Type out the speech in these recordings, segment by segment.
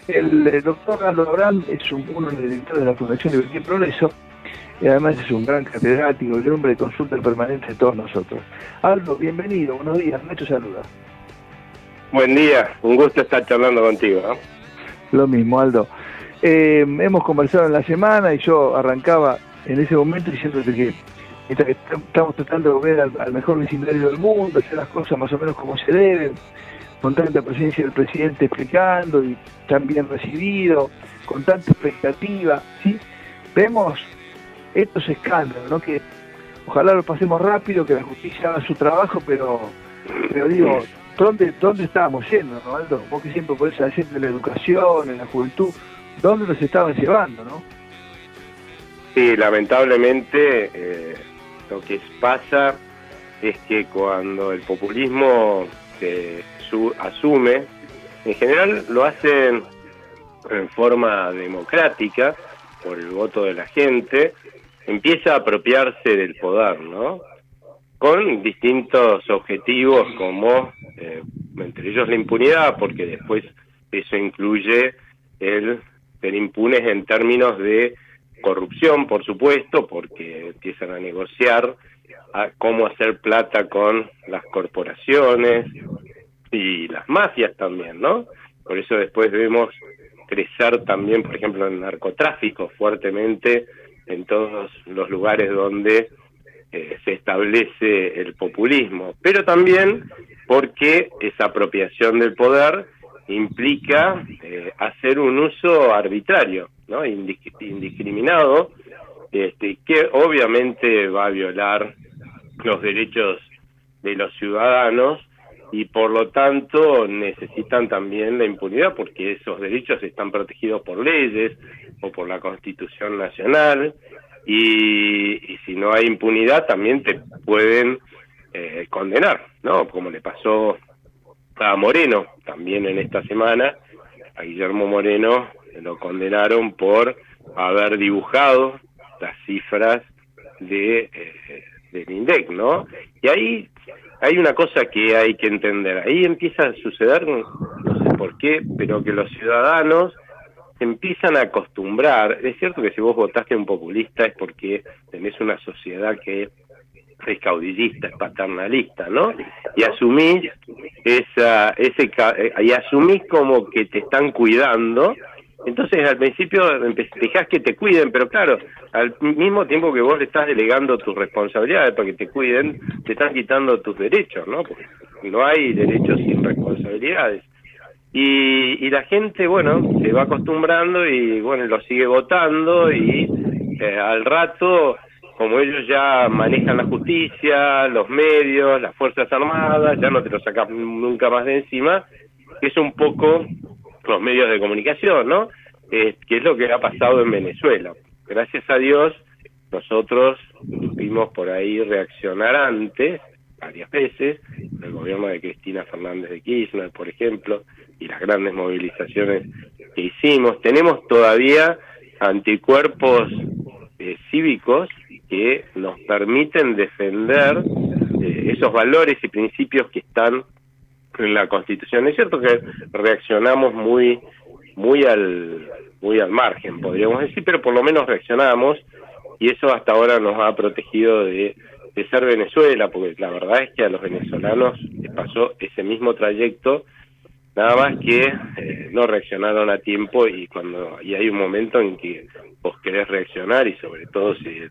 El doctor Aldo Abrán es uno de los directores de la Fundación Libertad y Progreso, y además es un gran catedrático y un hombre de consulta permanente de todos nosotros. Aldo, bienvenido, buenos días, Nacho saluda. Buen día, un gusto estar charlando contigo, ¿no? Lo mismo, Aldo. Hemos conversado en la semana y yo arrancaba en ese momento diciéndote que estamos tratando de volver al mejor vecindario del mundo, hacer las cosas más o menos como se deben, con tanta presencia del presidente explicando y tan bien recibido, con tanta expectativa, ¿sí? Vemos estos escándalos, ¿no? Que ojalá lo pasemos rápido, que la justicia haga su trabajo, pero digo, ¿dónde estábamos yendo, no, Aldo? Vos que siempre podés hacer de la educación, en la juventud, ¿dónde nos estaban llevando, no? Sí, lamentablemente lo que pasa es que cuando el populismo se asume, en general lo hacen en forma democrática, por el voto de la gente, empieza a apropiarse del poder, ¿no? Con distintos objetivos como, entre ellos la impunidad, porque después eso incluye el ser impunes en términos de corrupción, por supuesto, porque empiezan a negociar a cómo hacer plata con las corporaciones y las mafias también, ¿no? Por eso después vemos crecer también, por ejemplo, el narcotráfico fuertemente en todos los lugares donde se establece el populismo, pero también porque esa apropiación del poder implica hacer un uso arbitrario, ¿no? Indiscriminado, que obviamente va a violar los derechos de los ciudadanos y por lo tanto necesitan también la impunidad porque esos derechos están protegidos por leyes o por la Constitución Nacional y si no hay impunidad también te pueden condenar, ¿no? Como le pasó a Moreno también en esta semana, a Guillermo Moreno lo condenaron por haber dibujado las cifras del INDEC, ¿no? Y ahí hay una cosa que hay que entender, ahí empieza a suceder, no sé por qué, pero que los ciudadanos se empiezan a acostumbrar. Es cierto que si vos votaste a un populista es porque tenés una sociedad que es caudillista, es paternalista, ¿no? Y asumís y asumís como que te están cuidando. Entonces al principio dejás que te cuiden, pero claro, al mismo tiempo que vos le estás delegando tus responsabilidades para que te cuiden, te están quitando tus derechos, ¿no? Porque no hay derechos sin responsabilidades. Y la gente, bueno, se va acostumbrando y, bueno, lo sigue votando y al rato, como ellos ya manejan la justicia, los medios, las Fuerzas Armadas, ya no te lo sacas nunca más de encima, que es un poco los medios de comunicación, ¿no? Que es lo que ha pasado en Venezuela. Gracias a Dios, nosotros supimos por ahí reaccionar antes, varias veces, el gobierno de Cristina Fernández de Kirchner, por ejemplo, y las grandes movilizaciones que hicimos. Tenemos todavía anticuerpos cívicos que nos permiten defender esos valores y principios que están en la Constitución. Es cierto que reaccionamos muy al margen, podríamos decir, pero por lo menos reaccionamos y eso hasta ahora nos ha protegido de ser Venezuela, porque la verdad es que a los venezolanos les pasó ese mismo trayecto, nada más que no reaccionaron a tiempo y hay un momento en que vos querés reaccionar y sobre todo si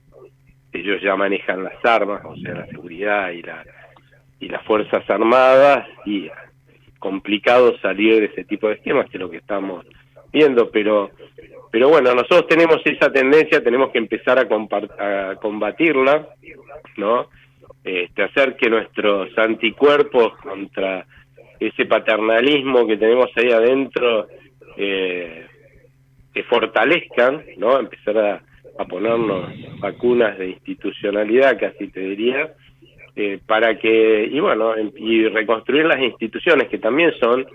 ellos ya manejan las armas, o sea, la seguridad y las Fuerzas Armadas, y complicado salir de ese tipo de esquemas, que es lo que estamos viendo, pero bueno, nosotros tenemos esa tendencia, tenemos que empezar a combatirla, ¿no? Hacer que nuestros anticuerpos contra ese paternalismo que tenemos ahí adentro se fortalezcan, ¿no? Empezar a ponernos vacunas de institucionalidad, casi te diría, para que, y reconstruir las instituciones que también son,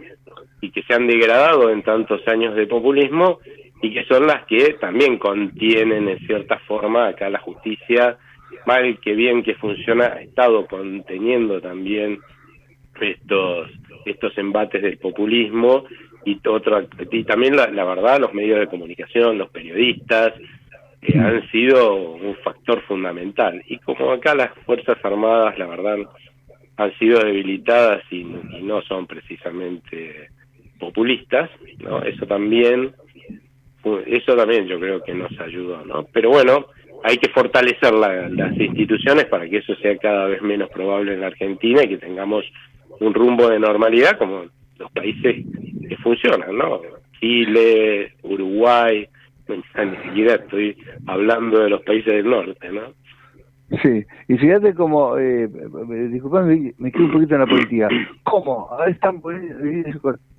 y que se han degradado en tantos años de populismo, y que son las que también contienen en cierta forma acá la justicia, mal que bien que funciona, ha estado conteniendo también estos embates del populismo y también la verdad los medios de comunicación, los periodistas han sido un factor fundamental, y como acá las Fuerzas Armadas la verdad han sido debilitadas y no son precisamente populistas, ¿no? Eso también yo creo que nos ayudó, ¿no? Pero bueno, hay que fortalecer las instituciones para que eso sea cada vez menos probable en la Argentina y que tengamos un rumbo de normalidad como los países que funcionan, ¿no? Chile, Uruguay, ni siquiera estoy hablando de los países del norte, ¿no? Sí, y fíjate cómo, disculpame, me quedo un poquito en la política. ¿Cómo? Ahora están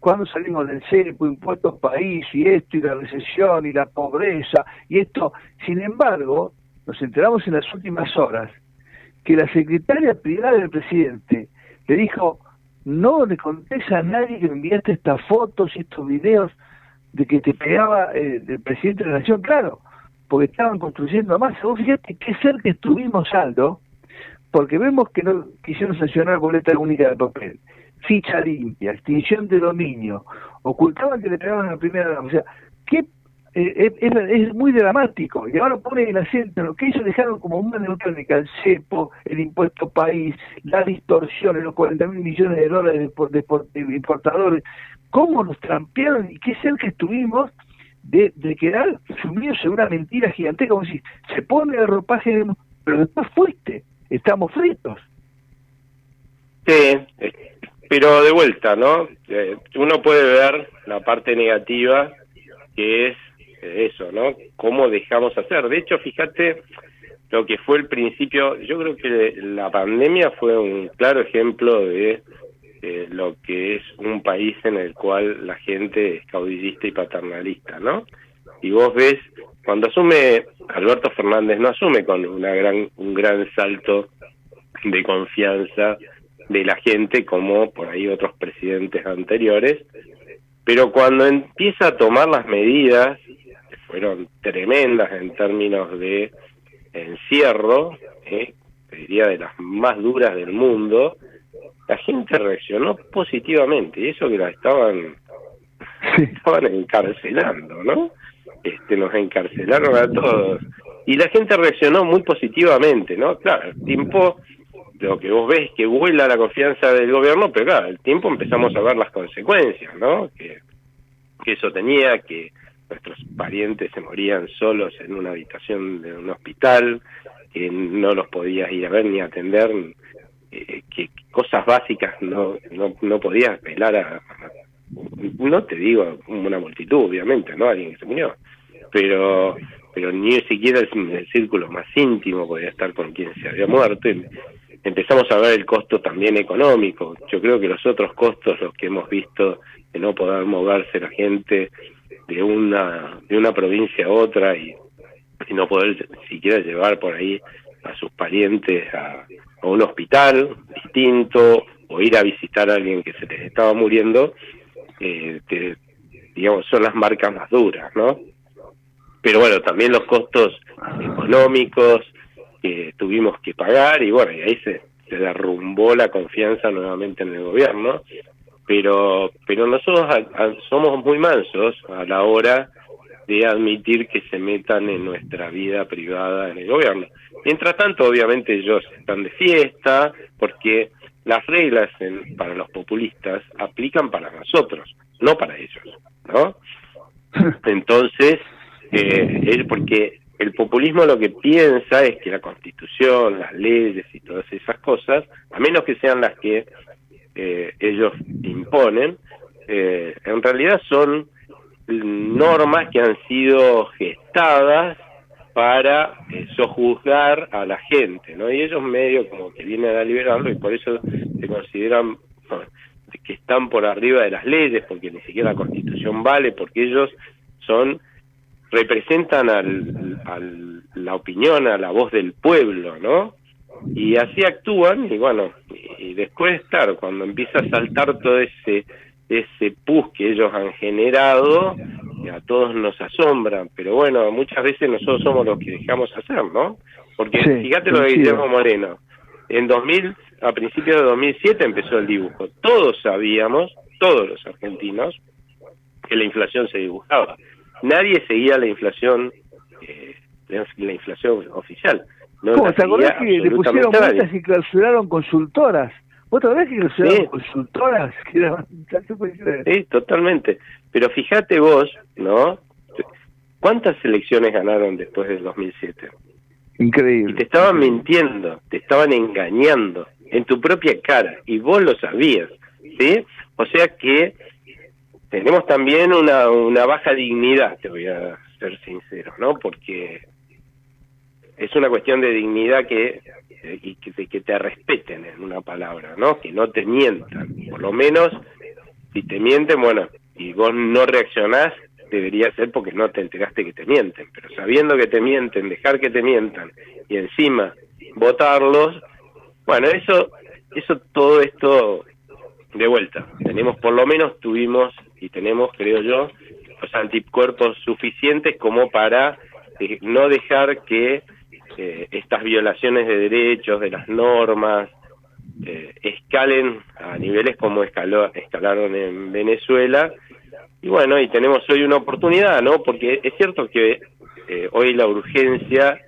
cuando salimos del cepo, impuestos país, y esto, y la recesión, y la pobreza, y esto. Sin embargo, nos enteramos en las últimas horas que la secretaria privada del presidente le dijo: no le contés a nadie que me enviaste estas fotos y estos videos de que te pegaba el presidente de la Nación. Claro, porque estaban construyendo más. Vos fíjate qué cerca estuvimos, Aldo, porque vemos que no quisieron sancionar boleta única de papel, ficha limpia, extinción de dominio, ocultaban que le pegaban a la primera dama. O sea, que es muy dramático. Y ahora ponen el acento en lo que ellos dejaron como una neutrónica: el cepo, el impuesto país, la distorsión, los 40.000 millones de dólares de importadores. ¿Cómo nos trampearon y qué cerca estuvimos de quedar sumidos en una mentira gigantesca? Como si se pone el ropaje, pero después fuiste, estamos fritos. Sí, pero de vuelta, ¿no? Uno puede ver la parte negativa, que es eso, ¿no? Cómo dejamos hacer. De hecho, fíjate lo que fue el principio. Yo creo que la pandemia fue un claro ejemplo de lo que es un país en el cual la gente es caudillista y paternalista, ¿no? Y vos ves, cuando asume Alberto Fernández, no asume con un gran salto de confianza de la gente como por ahí otros presidentes anteriores, pero cuando empieza a tomar las medidas, que fueron tremendas en términos de encierro, te diría de las más duras del mundo, la gente reaccionó positivamente, y eso que la estaban encarcelando, ¿no? Nos encarcelaron a todos, y la gente reaccionó muy positivamente, ¿no? Claro, el tiempo, lo que vos ves que vuela la confianza del gobierno, pero claro, el tiempo empezamos a ver las consecuencias, ¿no? Que eso tenía, que nuestros parientes se morían solos en una habitación de un hospital, que no los podías ir a ver ni atender, que cosas básicas no podías apelar no te digo una multitud, obviamente, ¿no? Alguien que se murió, pero ni siquiera el círculo más íntimo podía estar con quien se había muerto. Y empezamos a ver el costo también económico. Yo creo que los otros costos, los que hemos visto, de no poder moverse la gente de una provincia a otra y no poder siquiera llevar por ahí a sus parientes a un hospital distinto, o ir a visitar a alguien que se les estaba muriendo, digamos, son las marcas más duras, ¿no? Pero bueno, también los costos económicos que tuvimos que pagar, y bueno, y ahí se derrumbó la confianza nuevamente en el gobierno, pero nosotros somos muy mansos a la hora de admitir que se metan en nuestra vida privada en el gobierno. Mientras tanto, obviamente, ellos están de fiesta, porque las reglas para los populistas aplican para nosotros, no para ellos, ¿no? Entonces, porque el populismo lo que piensa es que la Constitución, las leyes y todas esas cosas, a menos que sean las que ellos imponen, en realidad son normas que han sido gestadas para sojuzgar a la gente, ¿no? Y ellos medio como que vienen a liberarlo, y por eso se consideran que están por arriba de las leyes, porque ni siquiera la Constitución vale, porque ellos representan la opinión, a la voz del pueblo, ¿no? Y así actúan, y bueno, y después, claro, cuando empieza a saltar todo ese pus que ellos han generado, a todos nos asombran, pero bueno, muchas veces nosotros somos los que dejamos hacer, ¿no? Porque sí, fíjate lo de Guillermo Moreno, a principios de 2007 empezó el dibujo, todos sabíamos, todos los argentinos, que la inflación se dibujaba. Nadie seguía la inflación oficial. No ¿Cómo? la ¿Te acordás seguía que le pusieron absolutamente nadie. multas y clausuraron consultoras? ¿Vos te acordás que clausuraron consultoras? ¿Qué puede creer? Sí, totalmente. Pero fíjate vos, ¿no? ¿Cuántas elecciones ganaron después del 2007? Increíble. Y te estaban mintiendo, te estaban engañando en tu propia cara, y vos lo sabías, ¿sí? O sea que tenemos también una baja dignidad, te voy a ser sincero, ¿no? Porque es una cuestión de dignidad y que te respeten, en una palabra, ¿no? Que no te mientan. Por lo menos, si te mienten, bueno, y vos no reaccionás, debería ser porque no te enteraste que te mienten. Pero sabiendo que te mienten, dejar que te mientan y encima votarlos, bueno, eso todo esto de vuelta. Por lo menos tuvimos y tenemos, creo yo, los anticuerpos suficientes como para no dejar que estas violaciones de derechos, de las normas, escalen a niveles como escalaron en Venezuela. Y bueno, y tenemos hoy una oportunidad, ¿no? Porque es cierto que hoy la urgencia,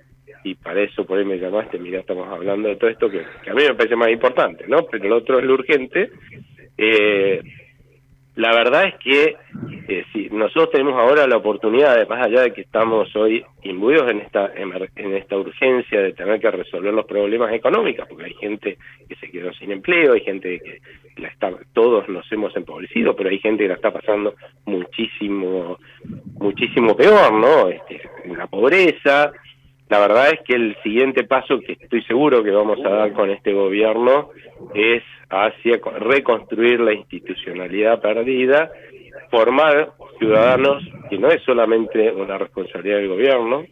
y para eso por ahí me llamaste, mira, estamos hablando de todo esto que a mí me parece más importante, ¿no? Pero lo otro es lo urgente. La verdad es que si nosotros tenemos ahora la oportunidad, más allá de que estamos hoy imbuidos en esta urgencia de tener que resolver los problemas económicos, porque hay gente que se quedó sin empleo, hay gente que todos nos hemos empobrecido, pero hay gente que la está pasando muchísimo peor, ¿no? La pobreza. La verdad es que el siguiente paso que estoy seguro que vamos a dar con este gobierno es hacia reconstruir la institucionalidad perdida, formar ciudadanos, que no es solamente una responsabilidad del gobierno,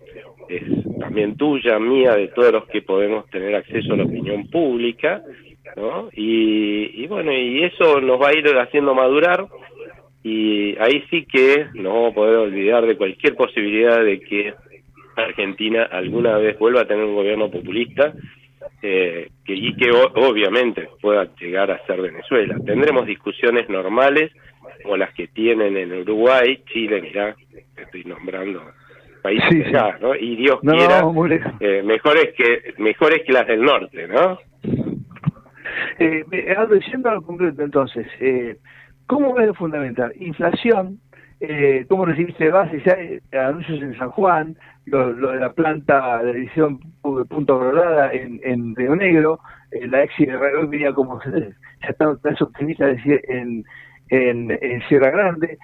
es también tuya, mía, de todos los que podemos tener acceso a la opinión pública, ¿no? Y bueno, y eso nos va a ir haciendo madurar, y ahí sí que nos vamos a poder olvidar de cualquier posibilidad de que Argentina alguna vez vuelva a tener un gobierno populista, y que obviamente pueda llegar a ser Venezuela. Tendremos discusiones normales como las que tienen en Uruguay, Chile, mirá, estoy nombrando países de acá, ¿no? Y Dios quiera, mejores que las del norte, ¿no? Aldo, diciendo lo concreto entonces, ¿cómo ves lo fundamental? Inflación, ¿cómo recibiste bases? Anuncios en San Juan, lo de la planta de edición Punta Colorada en Río Negro, la ex hoy venía como ya está tan optimista decir en Sierra Grande.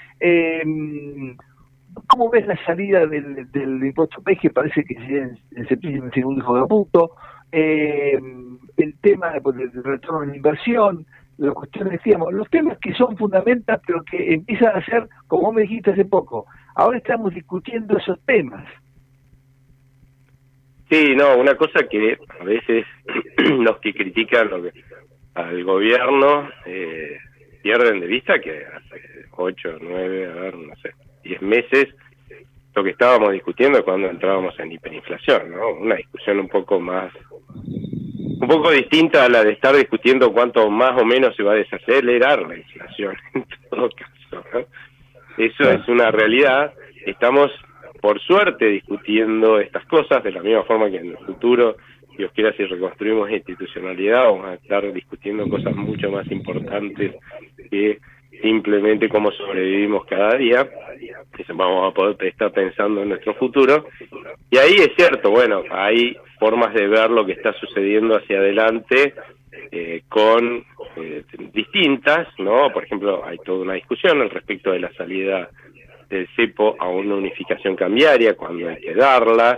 ¿Cómo ves la salida del impuesto país, que parece que en septiembre tiene un hijo de puto? El tema del retorno en inversión, las cuestiones, decíamos, los temas que son fundamentales, pero que empiezan a ser, como me dijiste hace poco, ahora estamos discutiendo esos temas. Sí, no, una cosa que a veces los que critican al gobierno pierden de vista que hace 8, 9, a ver, no sé, 10 meses lo que estábamos discutiendo es cuando entrábamos en hiperinflación, ¿no? Una discusión un poco distinta a la de estar discutiendo cuánto más o menos se va a desacelerar la inflación, en todo caso, ¿no? Eso es una realidad. Estamos, por suerte, discutiendo estas cosas de la misma forma que en el futuro, Dios quiera, si reconstruimos institucionalidad, vamos a estar discutiendo cosas mucho más importantes que simplemente cómo sobrevivimos cada día. Vamos a poder estar pensando en nuestro futuro. Y ahí es cierto, bueno, hay formas de ver lo que está sucediendo hacia adelante con distintas, ¿no? Por ejemplo, hay toda una discusión al respecto de la salida del cepo a una unificación cambiaria, cuándo hay que darla,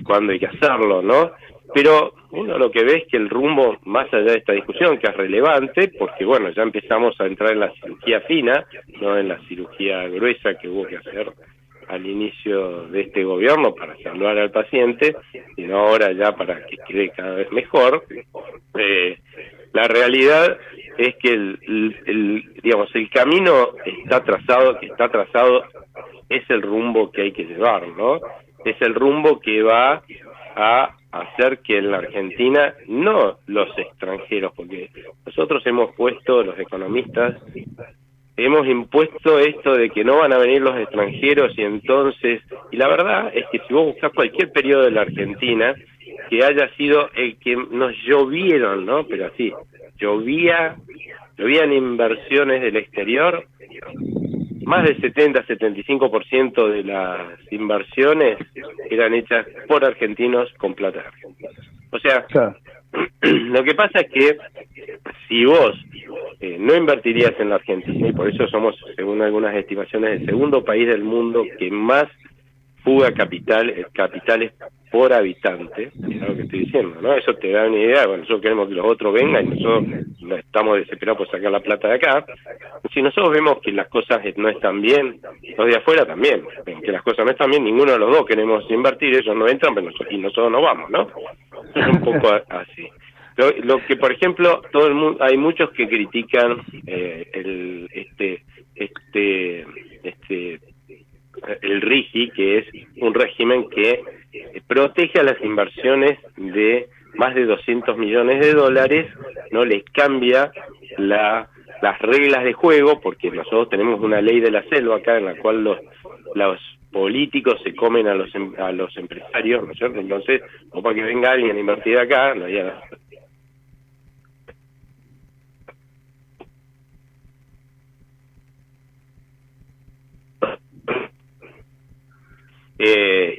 cuándo hay que hacerlo, ¿no? Pero uno lo que ve es que el rumbo, más allá de esta discusión, que es relevante, porque bueno, ya empezamos a entrar en la cirugía fina, no en la cirugía gruesa que hubo que hacer al inicio de este gobierno para salvar al paciente, sino ahora ya para que quede cada vez mejor. La realidad es que el camino está trazado, es el rumbo que hay que llevar, ¿no? Es el rumbo que va a hacer que en la Argentina, no los extranjeros, porque nosotros hemos puesto, los economistas, hemos impuesto esto de que no van a venir los extranjeros, y entonces, y la verdad es que si vos buscás cualquier periodo de la Argentina que haya sido el que nos llovieron, ¿no? Pero así, llovían inversiones del exterior, más del 70-75% de las inversiones eran hechas por argentinos con plata argentina. O sea, Claro. Lo que pasa es que si vos no invertirías en la Argentina, y por eso somos, según algunas estimaciones, el segundo país del mundo que más fuga capitales por habitante, es lo que estoy diciendo, ¿no? Eso te da una idea. Bueno, nosotros queremos que los otros vengan y nosotros estamos desesperados por sacar la plata de acá. Si nosotros vemos que las cosas no están bien, los de afuera también ven que las cosas no están bien, ninguno de los dos queremos invertir, ellos no entran, pero y nosotros no vamos, ¿no? Es un poco así. Lo que, por ejemplo, todo el mundo, hay muchos que critican el RIGI, que es un régimen que protege a las inversiones de más de 200 millones de dólares, no les cambia las reglas de juego, porque nosotros tenemos una ley de la selva acá en la cual los políticos se comen a los empresarios, ¿no es cierto? Entonces, o para que venga alguien a invertir acá, no hay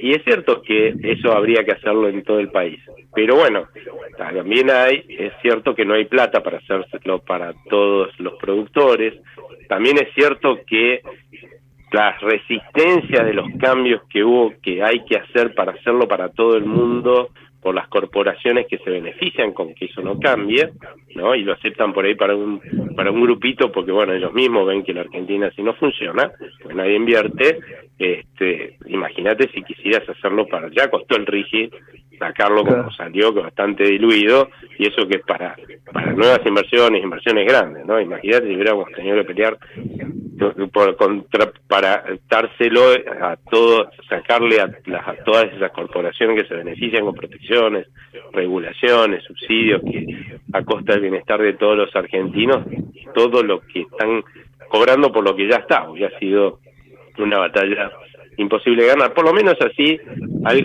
y es cierto que eso habría que hacerlo en todo el país, pero bueno, también es cierto que no hay plata para hacerlo para todos los productores. También es cierto que las resistencias de los cambios que hay que hacer para hacerlo para todo el mundo, por las corporaciones que se benefician con que eso no cambie, ¿no? Y lo aceptan por ahí para un grupito, porque bueno, ellos mismos ven que la Argentina así no funciona, pues nadie invierte. Imagínate si quisieras hacerlo para, ya costó el RIGI sacarlo como salió, que bastante diluido, y eso que es para nuevas inversiones grandes, ¿no? Imagínate si hubiéramos tenido que pelear para dárselo a todos, sacarle a todas esas corporaciones que se benefician con protecciones, regulaciones, subsidios, que a costa del bienestar de todos los argentinos, todo lo que están cobrando por lo que ya está, ya ha sido una batalla imposible de ganar. Por lo menos así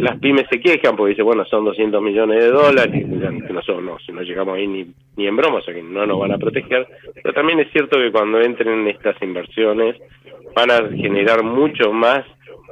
las pymes se quejan, porque dicen, bueno, son 200 millones de dólares, que nosotros no llegamos ahí ni en broma, o sea que no nos van a proteger. Pero también es cierto que cuando entren en estas inversiones van a generar mucho más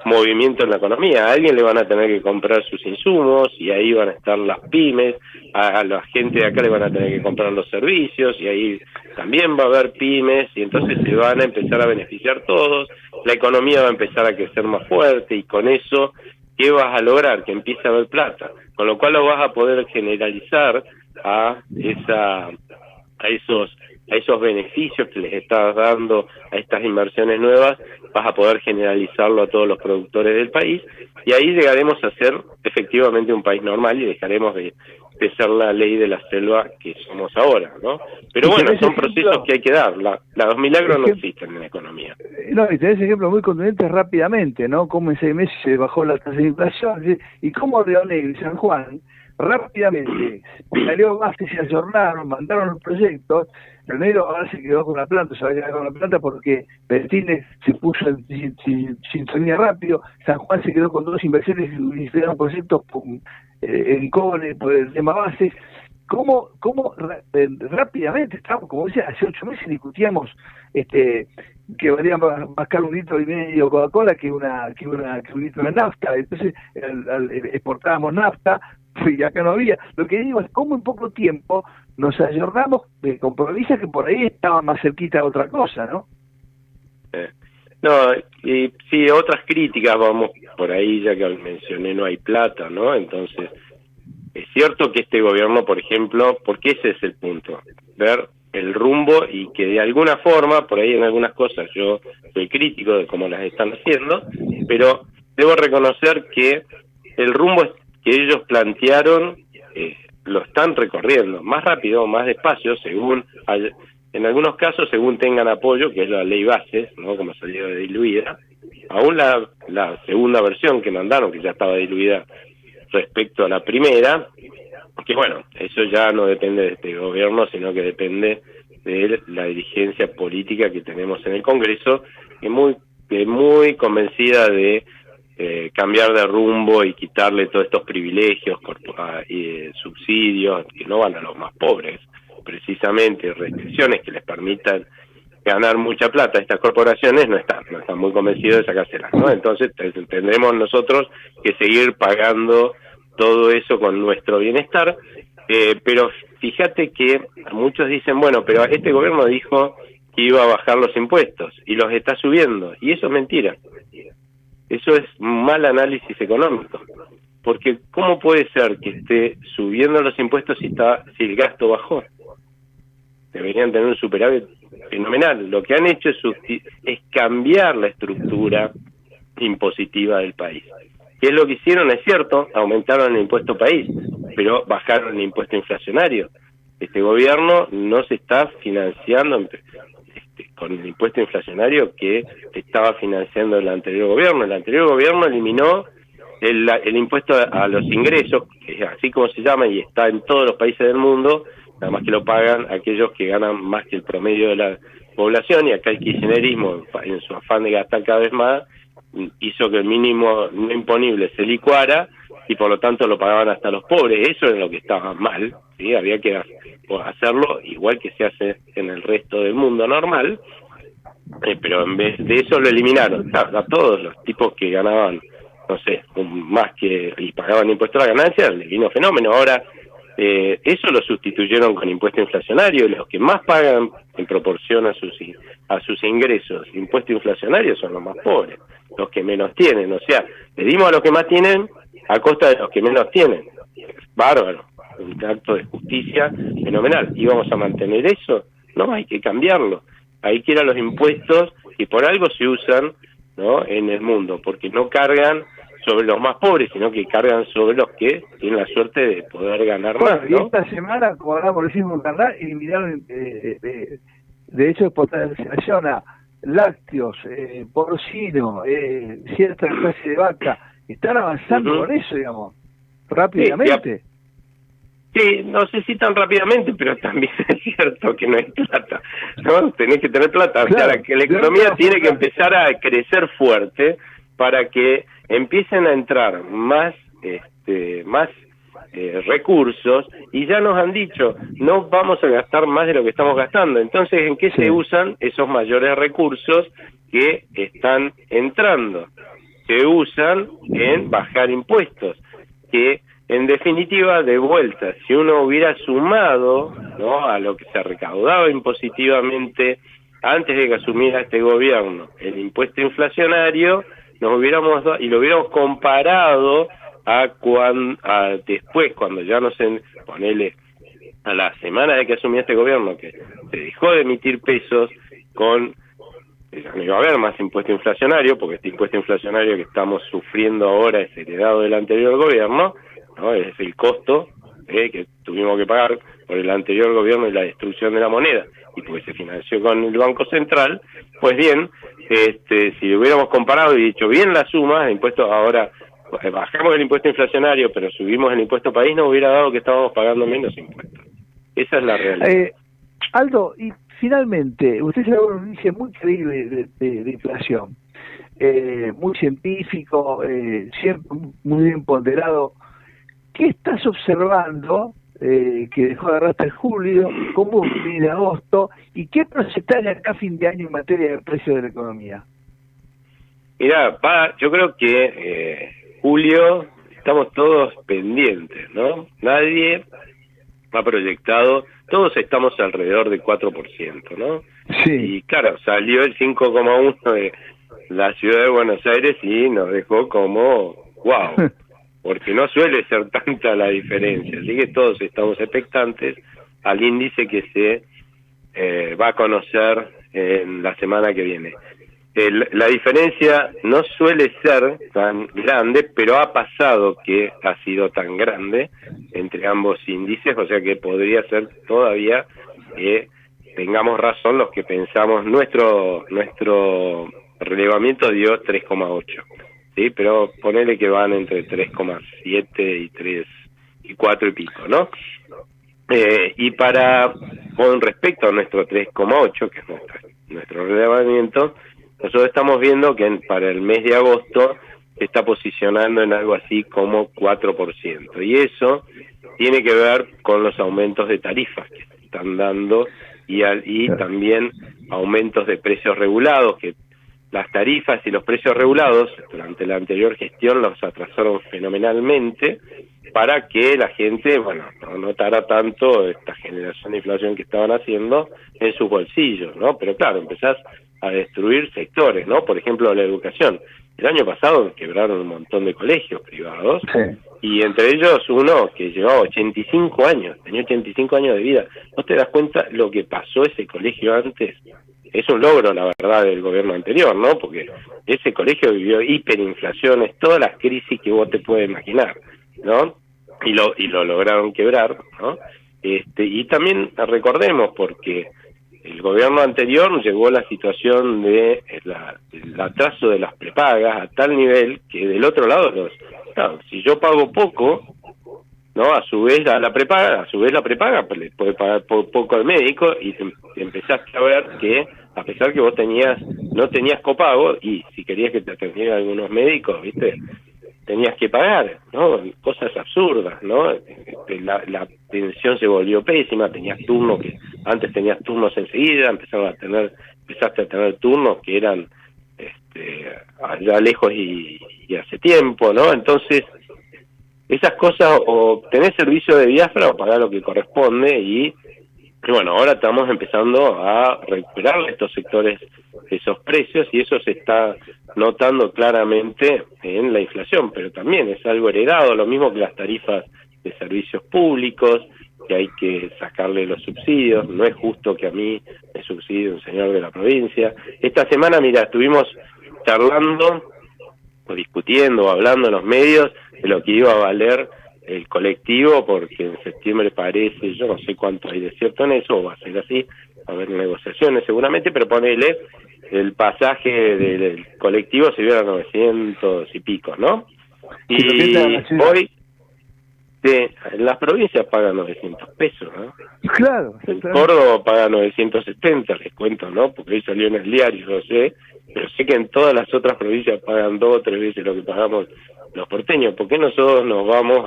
movimiento en la economía. A alguien le van a tener que comprar sus insumos, y ahí van a estar las pymes, a la gente de acá le van a tener que comprar los servicios, y ahí también va a haber pymes, y entonces se van a empezar a beneficiar todos, la economía va a empezar a crecer más fuerte, y con eso, ¿qué vas a lograr? Que empiece a haber plata, con lo cual lo vas a poder generalizar a esos beneficios que les estás dando a estas inversiones nuevas, vas a poder generalizarlo a todos los productores del país, y ahí llegaremos a ser efectivamente un país normal, y dejaremos de ser la ley de la selva que somos ahora, ¿no? Pero bueno, son procesos que hay que dar. Los milagros no existen en la economía. No, y tenés ejemplos muy contundentes rápidamente, ¿no? Cómo en 6 meses se bajó la tasa de inflación, y cómo Río Negro y San Juan rápidamente salió base, se ayornaron, mandaron los proyectos. Río Negro ahora se quedó con la planta, se va a quedar con la planta porque Bertínez se puso en sintonía rápido. San Juan se quedó con 2 inversiones y hicieron proyectos en cobre por el tema bases. ¿Cómo rápidamente estamos, como decía, hace 8 meses discutíamos que valía más caro 1,5 litros de Coca-Cola que un litro de nafta? Entonces exportábamos nafta y acá no había. Lo que digo es cómo en poco tiempo nos ayornamos con provincias que por ahí estaban más cerquita de otra cosa, ¿no? No, y sí, otras críticas, vamos por ahí, ya que mencioné, no hay plata, ¿no? Entonces, es cierto que este gobierno, por ejemplo, porque ese es el punto, ver el rumbo, y que de alguna forma, por ahí en algunas cosas yo soy crítico de cómo las están haciendo, pero debo reconocer que el rumbo que ellos plantearon lo están recorriendo, más rápido, más despacio, según en algunos casos, según tengan apoyo, que es la ley bases, ¿no? Como salió diluida, aún la segunda versión que mandaron, que ya estaba diluida respecto a la primera, que bueno, eso ya no depende de este gobierno, sino que depende de la dirigencia política que tenemos en el Congreso, que es muy convencida de cambiar de rumbo y quitarle todos estos privilegios y subsidios que no van a los más pobres, precisamente restricciones que les permitan ganar mucha plata a estas corporaciones, no están muy convencidos de sacárselas, ¿no? Entonces tendremos nosotros que seguir pagando todo eso con nuestro bienestar, pero fíjate que muchos dicen, bueno, pero este gobierno dijo que iba a bajar los impuestos y los está subiendo, y eso es mentira. Eso es mal análisis económico, porque ¿cómo puede ser que esté subiendo los impuestos si el gasto bajó? Deberían tener un superávit fenomenal. Lo que han hecho es cambiar la estructura impositiva del país. ¿Qué es lo que hicieron? Es cierto, aumentaron el impuesto país, pero bajaron el impuesto inflacionario. Este gobierno no se está financiando con el impuesto inflacionario que estaba financiando el anterior gobierno. El anterior gobierno eliminó el impuesto a los ingresos, que es así como se llama y está en todos los países del mundo, nada más que lo pagan aquellos que ganan más que el promedio de la población, y acá el kirchnerismo, en su afán de gastar cada vez más, hizo que el mínimo no imponible se licuara y por lo tanto lo pagaban hasta los pobres. Eso es lo que estaba mal, ¿sí? Había que hacerlo igual que se hace en el resto del mundo normal, pero en vez de eso lo eliminaron a todos los tipos que ganaban, no sé, más que y pagaban impuesto a la ganancia, les vino fenómeno. Ahora eso lo sustituyeron con impuesto inflacionario. Los que más pagan en proporción a sus ingresos impuesto inflacionario son los más pobres, los que menos tienen. O sea, le dimos a los que más tienen a costa de los que menos tienen. Bárbaro, un acto de justicia fenomenal. ¿Y vamos a mantener eso? No, hay que cambiarlo. Hay que ir a los impuestos que por algo se usan, ¿no?, en el mundo, porque no cargan sobre los más pobres, sino que cargan sobre los que tienen la suerte de poder ganar más, ¿no? Y esta semana, como hablamos recién con Carnal, eliminaron de hecho exportación a lácteos, porcino, cierta clase de vaca. Están avanzando con eso, digamos, rápidamente. Sí, no sé si tan rápidamente, pero también es cierto que no hay plata, ¿no? Tenés que tener plata, claro, o sea, que la economía tiene que empezar a crecer fuerte para que empiecen a entrar más recursos, y ya nos han dicho, no vamos a gastar más de lo que estamos gastando. Entonces, ¿en qué se usan esos mayores recursos que están entrando? Se usan en bajar impuestos, que en definitiva, de vuelta, si uno hubiera sumado, ¿no?, a lo que se recaudaba impositivamente antes de que asumiera este gobierno el impuesto inflacionario, lo hubiéramos comparado a después, cuando ya ponele a la semana de que asumió este gobierno, que se dejó de emitir pesos, ya no iba a haber más impuesto inflacionario, porque este impuesto inflacionario que estamos sufriendo ahora es heredado del anterior gobierno, ¿no? Es el costo que tuvimos que pagar por el anterior gobierno y la destrucción de la moneda, y porque se financió con el Banco Central. Pues bien, si lo hubiéramos comparado y dicho bien la suma de impuestos, ahora bajamos el impuesto inflacionario pero subimos el impuesto país, nos hubiera dado que estábamos pagando menos impuestos. Esa es la realidad. Aldo, y finalmente, usted se da un índice muy creíble de inflación, muy científico, siempre muy bien ponderado. ¿Qué estás observando que dejó de agarrar hasta el julio? ¿Cómo viene agosto? ¿Y qué proyectar acá a fin de año en materia de precios de la economía? Mirá, yo creo que julio estamos todos pendientes, ¿no? Nadie ha proyectado, todos estamos alrededor del 4%, ¿no? Sí. Y claro, salió el 5,1% de la ciudad de Buenos Aires y nos dejó como, wow, porque no suele ser tanta la diferencia. Así que todos estamos expectantes al índice que se va a conocer en la semana que viene. La diferencia no suele ser tan grande, pero ha pasado que ha sido tan grande entre ambos índices, o sea que podría ser todavía que tengamos razón los que pensamos. Nuestro relevamiento dio 3,8, ¿sí? Pero ponele que van entre 3,7 y 3 y 4 y pico, ¿no? Con respecto a nuestro 3,8, que es nuestro relevamiento, nosotros estamos viendo que para el mes de agosto se está posicionando en algo así como 4%, y eso tiene que ver con los aumentos de tarifas que se están dando y también aumentos de precios regulados, que las tarifas y los precios regulados durante la anterior gestión los atrasaron fenomenalmente para que la gente, bueno, no notara tanto esta generación de inflación que estaban haciendo en sus bolsillos, ¿no? Pero claro, empezás a destruir sectores, ¿no? Por ejemplo, la educación. El año pasado quebraron un montón de colegios privados, y entre ellos uno que llevaba 85 años, tenía 85 años de vida. ¿No te das cuenta lo que pasó ese colegio antes? Es un logro, la verdad, del gobierno anterior, ¿no? Porque ese colegio vivió hiperinflaciones, todas las crisis que vos te puedes imaginar, ¿no? Y lo lograron quebrar, ¿no? Y también recordemos, porque el gobierno anterior llegó a la situación de el atraso de las prepagas a tal nivel que del otro lado, claro, si yo pago poco, ¿no? A su vez la prepaga pues, le puede pagar poco al médico, y empezaste a ver que a pesar que vos no tenías copago, y si querías que te atendieran algunos médicos, ¿viste? Tenías que pagar, ¿no? Cosas absurdas, ¿no? La atención se volvió pésima, tenías turnos que antes tenías turnos enseguida, empezaste a tener turnos que eran allá lejos y hace tiempo, ¿no? Entonces, esas cosas, o tenés servicio de diáfara o pagás lo que corresponde, y bueno, ahora estamos empezando a recuperar estos sectores, esos precios, y eso se está notando claramente en la inflación, pero también es algo heredado, lo mismo que las tarifas de servicios públicos, que hay que sacarle los subsidios. No es justo que a mí me subsidie un señor de la provincia. Esta semana, mira, estuvimos charlando, o discutiendo, o hablando en los medios de lo que iba a valer el colectivo, porque en septiembre parece, yo no sé cuánto hay de cierto en eso, o va a ser así, va a haber negociaciones seguramente, pero ponele, el pasaje del colectivo se vio a 900 y pico, ¿no? Y hoy, en las provincias pagan 900 pesos, ¿no? Claro. En Córdoba paga 970, les cuento, ¿no? Porque hoy salió en el diario, no sé, pero sé que en todas las otras provincias pagan 2 o 3 veces lo que pagamos los porteños. ¿Por qué nosotros nos vamos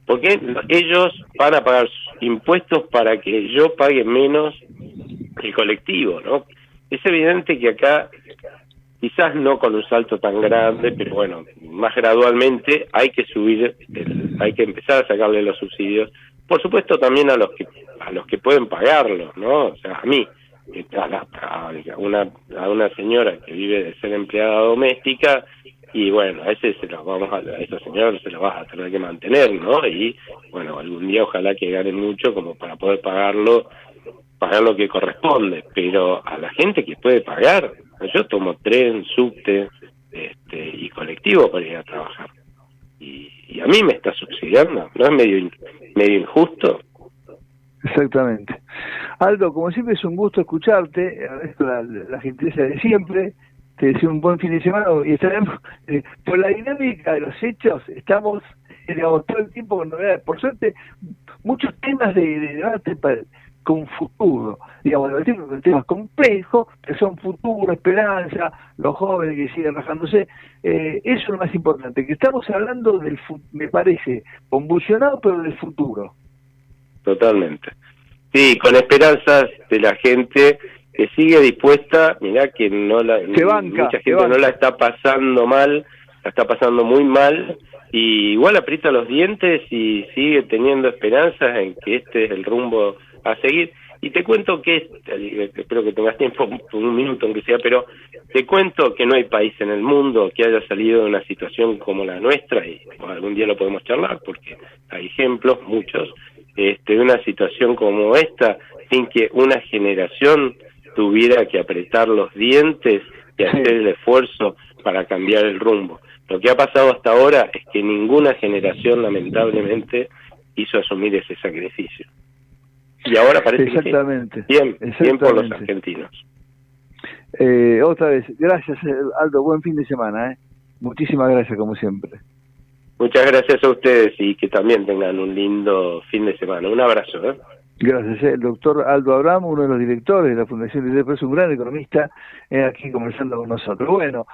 por qué ellos van a pagar impuestos para que yo pague menos el colectivo, ¿no? Es evidente que acá, quizás no con un salto tan grande, pero bueno, más gradualmente hay que hay que empezar a sacarle los subsidios. Por supuesto también a los que pueden pagarlos, ¿no? O sea, a mí, a una señora que vive de ser empleada doméstica, y bueno, a esa señora se la vas a tener que mantener, ¿no? Y bueno, algún día ojalá que gane mucho como para poder pagar lo que corresponde, pero a la gente que puede pagar, yo tomo tren, subte, y colectivo para ir a trabajar, y a mí me está subsidiando, ¿no es medio injusto? Exactamente. Aldo, como siempre es un gusto escucharte, agradezco la gentileza de siempre, te deseo un buen fin de semana, y estaremos, por la dinámica de los hechos, estamos, digamos, todo el tiempo con novedades. Por suerte, muchos temas de debate con futuro, digamos, debatir con temas complejos, que son futuro, esperanza, los jóvenes que siguen rajándose, eso es lo más importante, que estamos hablando me parece, convulsionado, pero del futuro. Totalmente. Sí, con esperanzas de la gente que sigue dispuesta, mirá que mucha gente no la está pasando mal, la está pasando muy mal, y igual aprieta los dientes y sigue teniendo esperanzas en que este es el rumbo a seguir. Y te cuento que, espero que tengas tiempo, un minuto aunque sea, pero te cuento que no hay país en el mundo que haya salido de una situación como la nuestra, y bueno, algún día lo podemos charlar porque hay ejemplos, muchos, de una situación como esta, sin que una generación tuviera que apretar los dientes y hacer el esfuerzo para cambiar el rumbo. Lo que ha pasado hasta ahora es que ninguna generación, lamentablemente, hizo asumir ese sacrificio. Y ahora parece que bien por los argentinos. Otra vez, gracias Aldo, buen fin de semana. Muchísimas gracias como siempre. Muchas gracias a ustedes y que también tengan un lindo fin de semana. Un abrazo. Gracias. El doctor Aldo Abramo, uno de los directores de la Fundación IDEP, es un gran economista, aquí conversando con nosotros. Bueno.